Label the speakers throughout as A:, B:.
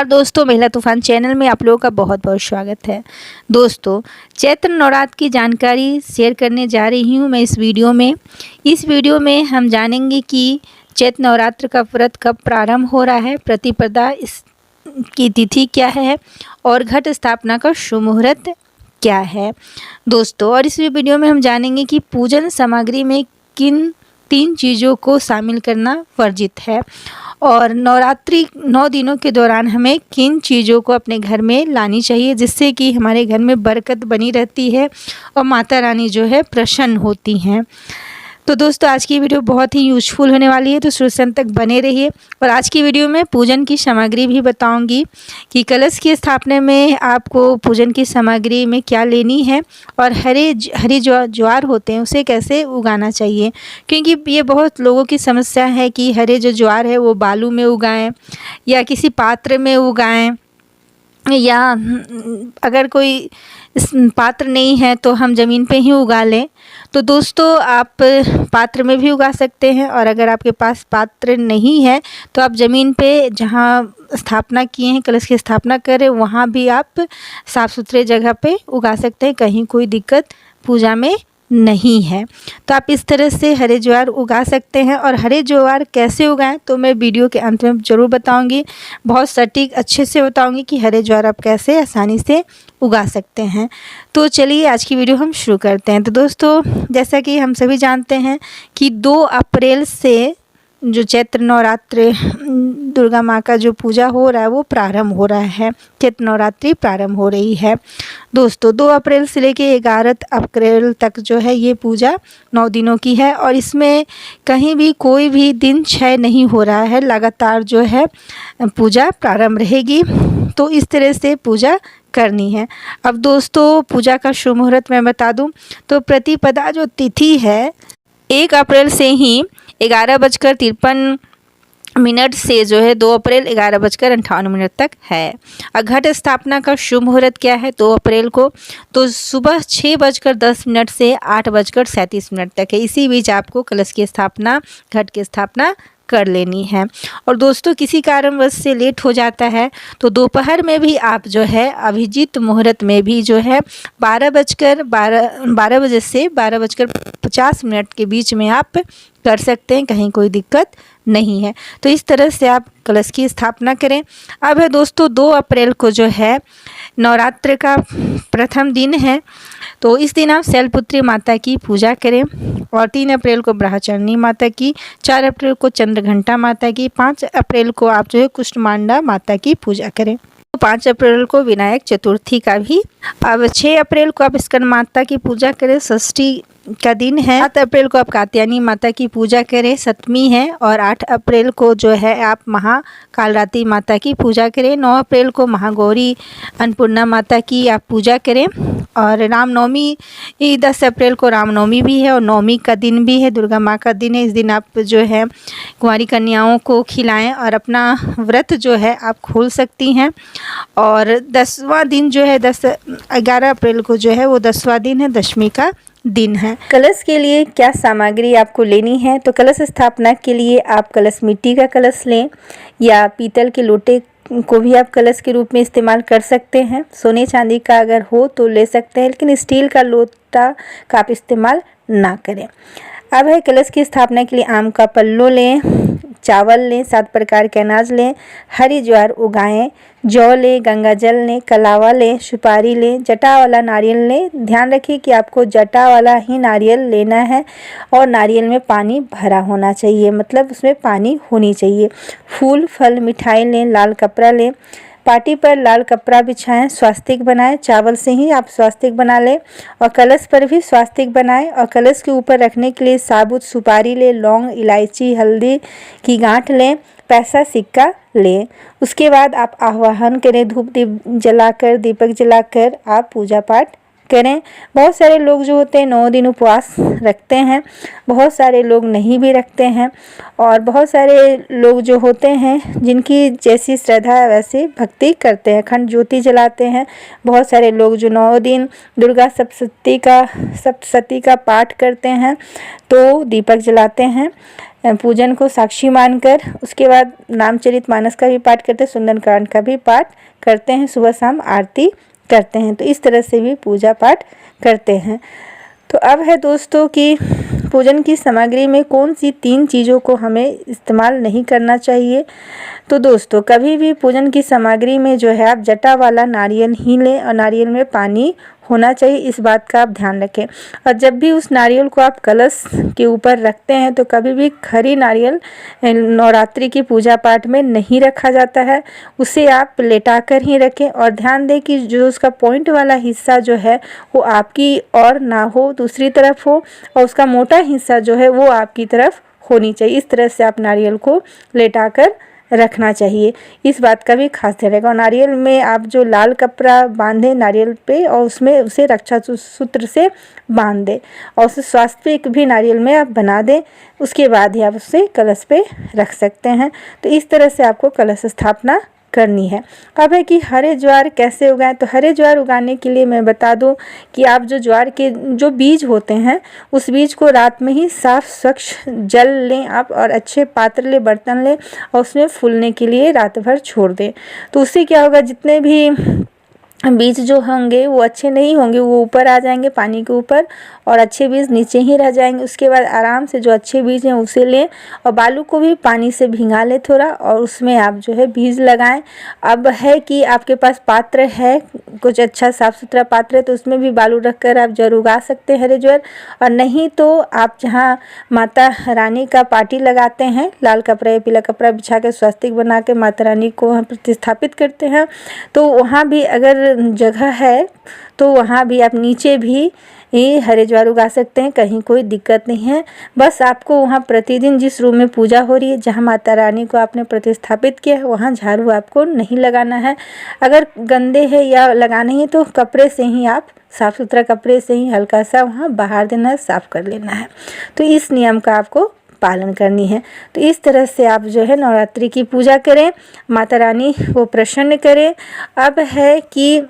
A: और दोस्तों, महिला तूफान चैनल में आप लोगों का बहुत बहुत स्वागत है। दोस्तों, चैत्र नवरात्र की जानकारी शेयर करने जा रही हूँ मैं इस वीडियो में। इस वीडियो में हम जानेंगे कि चैत्र नवरात्र का व्रत कब प्रारंभ हो रहा है, प्रतिपदा इस की तिथि क्या है और घट स्थापना का शुभ मुहूर्त क्या है दोस्तों। और इस वीडियो में हम जानेंगे कि पूजन सामग्री में किन 3 चीज़ों को शामिल करना वर्जित है और नवरात्रि 9 दिनों के दौरान हमें किन चीज़ों को अपने घर में लानी चाहिए जिससे कि हमारे घर में बरकत बनी रहती है और माता रानी जो है प्रसन्न होती हैं। तो दोस्तों, आज की वीडियो बहुत ही यूजफुल होने वाली है, तो शुरू से अंत तक बने रहिए। और आज की वीडियो में पूजन की सामग्री भी बताऊंगी कि कलश की स्थापना में आपको पूजन की सामग्री में क्या लेनी है और हरे ज्वार होते हैं उसे कैसे उगाना चाहिए, क्योंकि ये बहुत लोगों की समस्या है कि हरे जो ज्वार है वो बालू में उगाएं या किसी पात्र में उगाएं, या अगर कोई पात्र नहीं है तो हम ज़मीन पे ही उगा लें। तो दोस्तों, आप पात्र में भी उगा सकते हैं और अगर आपके पास पात्र नहीं है तो आप ज़मीन पे जहाँ स्थापना किए हैं, कलश की स्थापना करें, वहाँ भी आप साफ़ सुथरे जगह पे उगा सकते हैं। कहीं कोई दिक्कत पूजा में नहीं है। तो आप इस तरह से हरे ज्वार उगा सकते हैं। और हरे ज्वार कैसे उगाएं तो मैं वीडियो के अंत में ज़रूर बताऊंगी, बहुत सटीक अच्छे से बताऊंगी कि हरे ज्वार आप कैसे आसानी से उगा सकते हैं। तो चलिए आज की वीडियो हम शुरू करते हैं। तो दोस्तों, जैसा कि हम सभी जानते हैं कि 2 अप्रैल से जो चैत्र नवरात्र दुर्गा माँ का जो पूजा हो रहा है वो प्रारंभ हो रहा है, चैत्र नवरात्रि प्रारंभ हो रही है दोस्तों। 2 अप्रैल से लेके 11 अप्रैल तक जो है ये पूजा 9 दिनों की है और इसमें कहीं भी कोई भी दिन क्षय नहीं हो रहा है, लगातार जो है पूजा प्रारंभ रहेगी। तो इस तरह से पूजा करनी है। अब दोस्तों, पूजा का शुभ मुहूर्त मैं बता दूं तो प्रतिपदा जो तिथि है 1 अप्रैल से ही 11:53 से जो है 2 अप्रैल 11:58 तक है। और घट स्थापना का शुभ मुहूर्त क्या है 2 अप्रैल को, तो सुबह 6:10 से 8:37 तक है। इसी बीच आपको कलश की स्थापना, घट की स्थापना कर लेनी है। और दोस्तों, किसी कारणवश से लेट हो जाता है तो दोपहर में भी आप जो है अभिजीत मुहूर्त में भी जो है 12 बजे से 12:50 के बीच में आप कर सकते हैं, कहीं कोई दिक्कत नहीं है। तो इस तरह से आप कलश की स्थापना करें। अब है दोस्तों 2 अप्रैल को जो है नवरात्र का प्रथम दिन है, तो इस दिन आप शैलपुत्री माता की पूजा करें। और 3 अप्रैल को ब्रह्मचारिणी माता की, 4 अप्रैल को चंद्रघंटा माता की, 5 अप्रैल को आप जो है कुष्मांडा माता की पूजा करें। 5 अप्रैल को विनायक चतुर्थी का भी। अब 6 अप्रैल को आप स्कंद माता की पूजा करें, षष्ठी का दिन है। 7 अप्रैल को आप कात्यायनी माता की पूजा करें, 7वीं है। और 8 अप्रैल को जो है आप महाकालरात्रि माता की पूजा करें। 9 अप्रैल को महागौरी अन्नपूर्णा माता की आप पूजा करें। और रामनवमी 10 अप्रैल को रामनवमी भी है और नवमी का दिन भी है, दुर्गा माँ का दिन है। इस दिन आप जो है कुंवारी कन्याओं को खिलाएं और अपना व्रत जो है आप खोल सकती हैं। और 10वां दिन जो है 11 अप्रैल को जो है वो 10वां दिन है, दशमी का दिन है। कलश के लिए क्या सामग्री आपको लेनी है, तो कलश स्थापना के लिए आप कलश मिट्टी का कलश लें या पीतल के लोटे को भी आप कलश के रूप में इस्तेमाल कर सकते हैं। सोने चांदी का अगर हो तो ले सकते हैं, लेकिन स्टील का लोटा का आप इस्तेमाल ना करें। अब है कलश की स्थापना के लिए आम का पल्लो लें, चावल लें, 7 प्रकार के अनाज लें, हरी ज्वार उगाएं, जौ लें, गंगा जल लें, कलावा लें, सुपारी लें, जटा वाला नारियल लें। ध्यान रखिए कि आपको जटा वाला ही नारियल लेना है और नारियल में पानी भरा होना चाहिए, मतलब उसमें पानी होनी चाहिए। फूल, फल, मिठाई लें, लाल कपड़ा लें, पार्टी पर लाल कपड़ा बिछाएं, स्वास्तिक बनाएं। चावल से ही आप स्वास्तिक बना लें और कलश पर भी स्वास्तिक बनाएं। और कलश के ऊपर रखने के लिए साबुत सुपारी लें, लौंग, इलायची, हल्दी की गांठ लें, पैसा सिक्का लें। उसके बाद आप आह्वान करें, धूप दीप जलाकर, दीपक जलाकर आप पूजा पाठ करें। बहुत सारे लोग जो होते हैं 9 दिन उपवास रखते हैं, बहुत सारे लोग नहीं भी रखते हैं। और बहुत सारे लोग जो होते हैं जिनकी जैसी श्रद्धा है वैसे भक्ति करते हैं, अखंड ज्योति जलाते हैं। बहुत सारे लोग जो 9 दिन दुर्गा सप्तशती का पाठ करते हैं तो दीपक जलाते हैं। पूजन को साक्षी मानकर उसके बाद रामचरितमानस का भी पाठ करते हैं, सुंदरकांड का भी पाठ करते हैं, सुबह शाम आरती करते हैं। तो इस तरह से भी पूजा पाठ करते हैं। तो अब है दोस्तों कि पूजन की सामग्री में कौन सी 3 चीज़ों को हमें इस्तेमाल नहीं करना चाहिए। तो दोस्तों कभी भी पूजन की सामग्री में जो है आप जटा वाला नारियल ही लें और नारियल में पानी होना चाहिए, इस बात का आप ध्यान रखें। और जब भी उस नारियल को आप कलश के ऊपर रखते हैं तो कभी भी खरी नारियल नवरात्रि की पूजा पाठ में नहीं रखा जाता है, उसे आप लेटा कर ही रखें। और ध्यान दें कि जो उसका पॉइंट वाला हिस्सा जो है वो आपकी ओर ना हो, दूसरी तरफ हो, और उसका मोटा हिस्सा जो है वो आपकी तरफ होनी चाहिए। इस तरह से आप नारियल को लेटा कर रखना चाहिए, इस बात का भी खास ध्यान रखें। और नारियल में आप जो लाल कपड़ा बांधें नारियल पे और उसमें उसे रक्षा सूत्र से बांध दें और उसे स्वास्तिक भी नारियल में आप बना दें, उसके बाद ही आप उसे कलश पे रख सकते हैं। तो इस तरह से आपको कलश स्थापना करनी है। अब है कि हरे ज्वार कैसे उगाएं। तो हरे ज्वार उगाने के लिए मैं बता दूं कि आप जो ज्वार के जो बीज होते हैं उस बीज को रात में ही साफ स्वच्छ जल लें आप, और अच्छे पात्र लें, बर्तन लें और उसमें फूलने के लिए रात भर छोड़ दें। तो उससे क्या होगा, जितने भी बीज जो होंगे वो अच्छे नहीं होंगे, वो ऊपर आ जाएंगे पानी के ऊपर और अच्छे बीज नीचे ही रह जाएंगे। उसके बाद आराम से जो अच्छे बीज हैं उसे लें और बालू को भी पानी से भिंगा लें थोड़ा, और उसमें आप जो है बीज लगाएं। अब है कि आपके पास पात्र है, कुछ अच्छा साफ़ सुथरा पात्र है, तो उसमें भी बालू रखकर आप जरूर उगा सकते हैं हरे ज्वार। और नहीं तो आप जहाँ माता रानी का पाटी लगाते हैं, लाल कपड़ा या पीला कपड़ा बिछा के स्वास्तिक बना के माता रानी को प्रतिस्थापित करते हैं, तो वहाँ भी अगर जगह है तो वहाँ भी आप नीचे भी हरे ज्वार उगा सकते हैं, कहीं कोई दिक्कत नहीं है। बस आपको वहाँ प्रतिदिन जिस रूम में पूजा हो रही है, जहाँ माता रानी को आपने प्रतिस्थापित किया है, वहाँ झाड़ू आपको नहीं लगाना है। अगर गंदे है या लगाना है तो कपड़े से ही आप साफ़ सुथरा कपड़े से ही हल्का सा वहाँ बाहर देना है, साफ़ कर लेना है। तो इस नियम का आपको पालन करनी है। तो इस तरह से आप जो है नवरात्रि की पूजा करें, माता रानी को प्रसन्न करें। अब है कि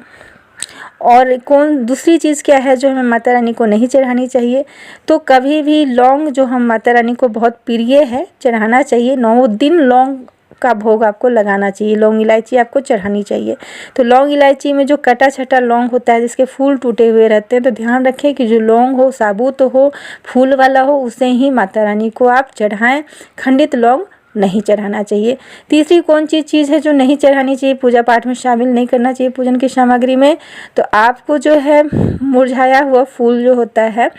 A: और कौन दूसरी चीज़ क्या है जो हमें माता रानी को नहीं चढ़ानी चाहिए। तो कभी भी लौंग जो हम माता रानी को बहुत प्रिय है चढ़ाना चाहिए, 9 दिन लौंग का भोग आपको लगाना चाहिए, लौंग इलायची आपको चढ़ानी चाहिए। तो लौंग इलायची में जो कटा छटा लौंग होता है जिसके फूल टूटे हुए रहते हैं, तो ध्यान रखें कि जो लौंग हो साबुत हो, फूल वाला हो, उसे ही माता रानी को आप चढ़ाएं, खंडित लौंग नहीं चढ़ाना चाहिए। तीसरी कौन सी चीज़ है जो नहीं चढ़ानी चाहिए, पूजा पाठ में शामिल नहीं करना चाहिए पूजन की सामग्री में। तो आपको जो है मुरझाया हुआ फूल जो होता है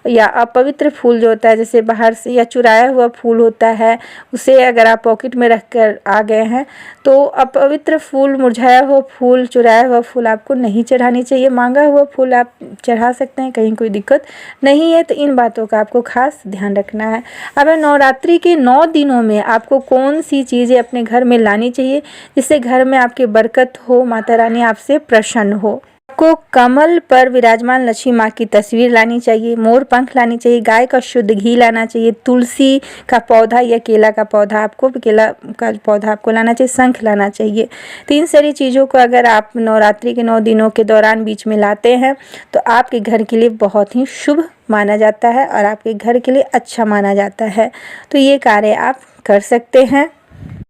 A: या अपवित्र फूल जो होता है, जैसे बाहर से या चुराया हुआ फूल होता है, उसे अगर आप पॉकेट में रख कर आ गए हैं तो अपवित्र फूल, मुरझाया हुआ फूल, चुराया हुआ फूल आपको नहीं चढ़ानी चाहिए। मांगा हुआ फूल आप चढ़ा सकते हैं, कहीं कोई दिक्कत नहीं है। तो इन बातों का आपको खास ध्यान रखना है। अब नवरात्रि के 9 दिनों में आपको कौन सी चीज़ें अपने घर में लानी चाहिए जिससे घर में आपके बरकत हो, माता रानी आपसे प्रसन्न हो। आपको कमल पर विराजमान लक्ष्मी माँ की तस्वीर लानी चाहिए, मोर पंख लानी चाहिए, गाय का शुद्ध घी लाना चाहिए, तुलसी का पौधा या केला का पौधा आपको लाना चाहिए, शंख लाना चाहिए। तो इन सारी चीज़ों को अगर आप नवरात्रि के 9 दिनों के दौरान बीच में लाते हैं तो आपके घर के लिए बहुत ही शुभ माना जाता है और आपके घर के लिए अच्छा माना जाता है। तो ये कार्य आप कर सकते हैं।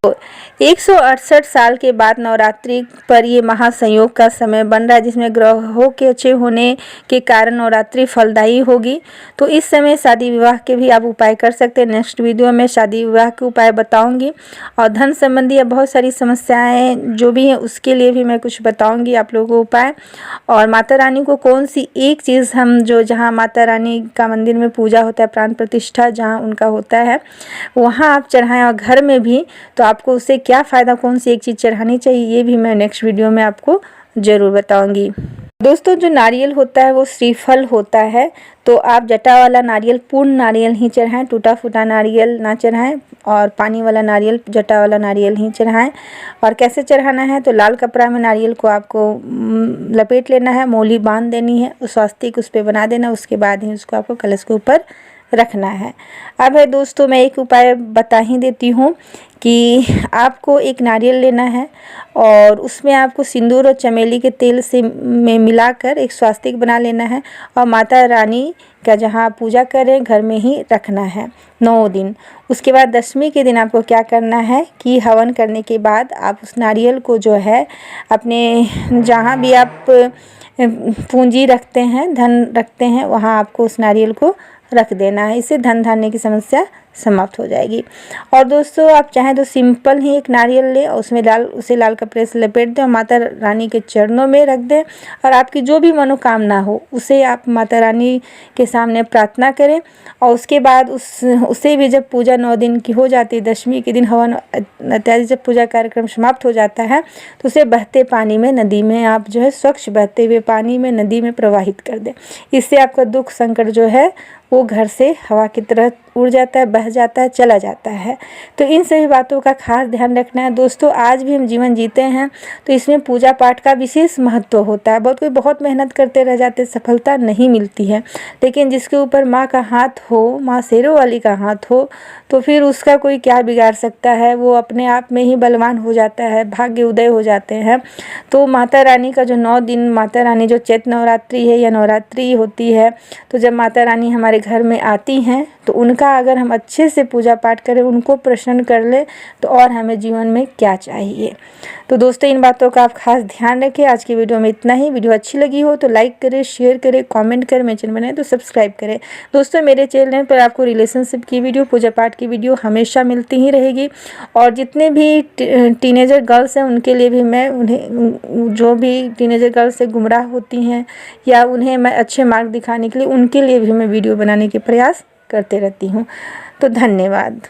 A: तो 168 साल के बाद नवरात्रि पर ये महासंयोग का समय बन रहा है, जिसमें ग्रहों के अच्छे होने के कारण नवरात्रि फलदायी होगी। तो इस समय शादी विवाह के भी आप उपाय कर सकते हैं। नेक्स्ट वीडियो में शादी विवाह के उपाय बताऊंगी और धन संबंधी या बहुत सारी समस्याएं जो भी हैं उसके लिए भी मैं कुछ बताऊंगी आप लोगों को उपाय। और माता रानी को कौन सी एक चीज़ हम जो जहाँ माता रानी का मंदिर में पूजा होता है, प्राण प्रतिष्ठा जहाँ उनका होता है, वहाँ आप चढ़ाएँ। और घर में भी तो आपको उससे क्या फ़ायदा, कौन सी एक चीज़ चढ़ानी चाहिए, ये भी मैं नेक्स्ट वीडियो में आपको ज़रूर बताऊंगी। दोस्तों जो नारियल होता है वो श्रीफल होता है, तो आप जटा वाला नारियल, पूर्ण नारियल ही चढ़ाएं, टूटा फूटा नारियल ना चढ़ाएं, और पानी वाला नारियल, जटा वाला नारियल ही चढ़ाएं। और कैसे चढ़ाना है, तो लाल कपड़ा में नारियल को आपको लपेट लेना है, मोली बांध देनी है, स्वास्तिक उस पर बना देना, उसके बाद ही उसको आपको कलश के ऊपर रखना है। अब है दोस्तों, मैं एक उपाय बता ही देती हूँ कि आपको एक नारियल लेना है और उसमें आपको सिंदूर और चमेली के तेल से में मिलाकर एक स्वास्तिक बना लेना है और माता रानी का जहाँ आप पूजा करें घर में ही रखना है 9 दिन। उसके बाद 10वीं के दिन आपको क्या करना है कि हवन करने के बाद आप उस नारियल को जो है अपने जहाँ भी आप पूंजी रखते हैं, धन रखते हैं, वहाँ आपको उस नारियल को रख देना है। इससे धन धान्य की समस्या समाप्त हो जाएगी। और दोस्तों, आप चाहें तो सिंपल ही एक नारियल लें और उसमें उसे लाल कपड़े से लपेट दें और माता रानी के चरणों में रख दें और आपकी जो भी मनोकामना हो उसे आप माता रानी के सामने प्रार्थना करें। और उसके बाद उसे भी जब पूजा 9 दिन की हो जाती है, 10वीं के दिन हवन इत्यादि जब पूजा कार्यक्रम समाप्त हो जाता है तो उसे बहते पानी में, नदी में आप जो है स्वच्छ बहते हुए पानी में, नदी में प्रवाहित कर दें। इससे आपका दुख संकट जो है वो घर से हवा की तरह उड़ जाता है, बह जाता है, चला जाता है। तो इन सभी बातों का खास ध्यान रखना है दोस्तों। आज भी हम जीवन जीते हैं तो इसमें पूजा पाठ का विशेष महत्व होता है। बहुत मेहनत करते रह जाते, सफलता नहीं मिलती है, लेकिन जिसके ऊपर माँ का हाथ हो, माँ शेरों वाली का हाथ हो, तो फिर उसका कोई क्या बिगाड़ सकता है। वो अपने आप में ही बलवान हो जाता है, भाग्य उदय हो जाते हैं। तो माता रानी का जो 9 दिन, माता रानी जो चैत्र नवरात्रि है या नवरात्रि होती है, तो जब माता रानी हमारे घर में आती हैं तो उनका अगर हम अच्छे से पूजा पाठ करें, उनको प्रसन्न कर ले, तो और हमें जीवन में क्या चाहिए। तो दोस्तों, इन बातों का आप खास ध्यान रखें। आज की वीडियो में इतना ही। वीडियो अच्छी लगी हो तो लाइक करें, शेयर करें, कमेंट करें, मेरे चैनल बनाए तो सब्सक्राइब करें। दोस्तों, मेरे चैनल पर आपको रिलेशनशिप की वीडियो, पूजा पाठ की वीडियो हमेशा मिलती ही रहेगी। और जितने भी टीनेजर गर्ल्स हैं उनके लिए भी मैं उन्हें, जो भी टीनेजर गर्ल्स से गुमराह होती हैं या उन्हें मैं अच्छे मार्ग दिखाने के लिए, उनके लिए भी मैं वीडियो बनाने के प्रयास करते रहती हूँ। तो धन्यवाद।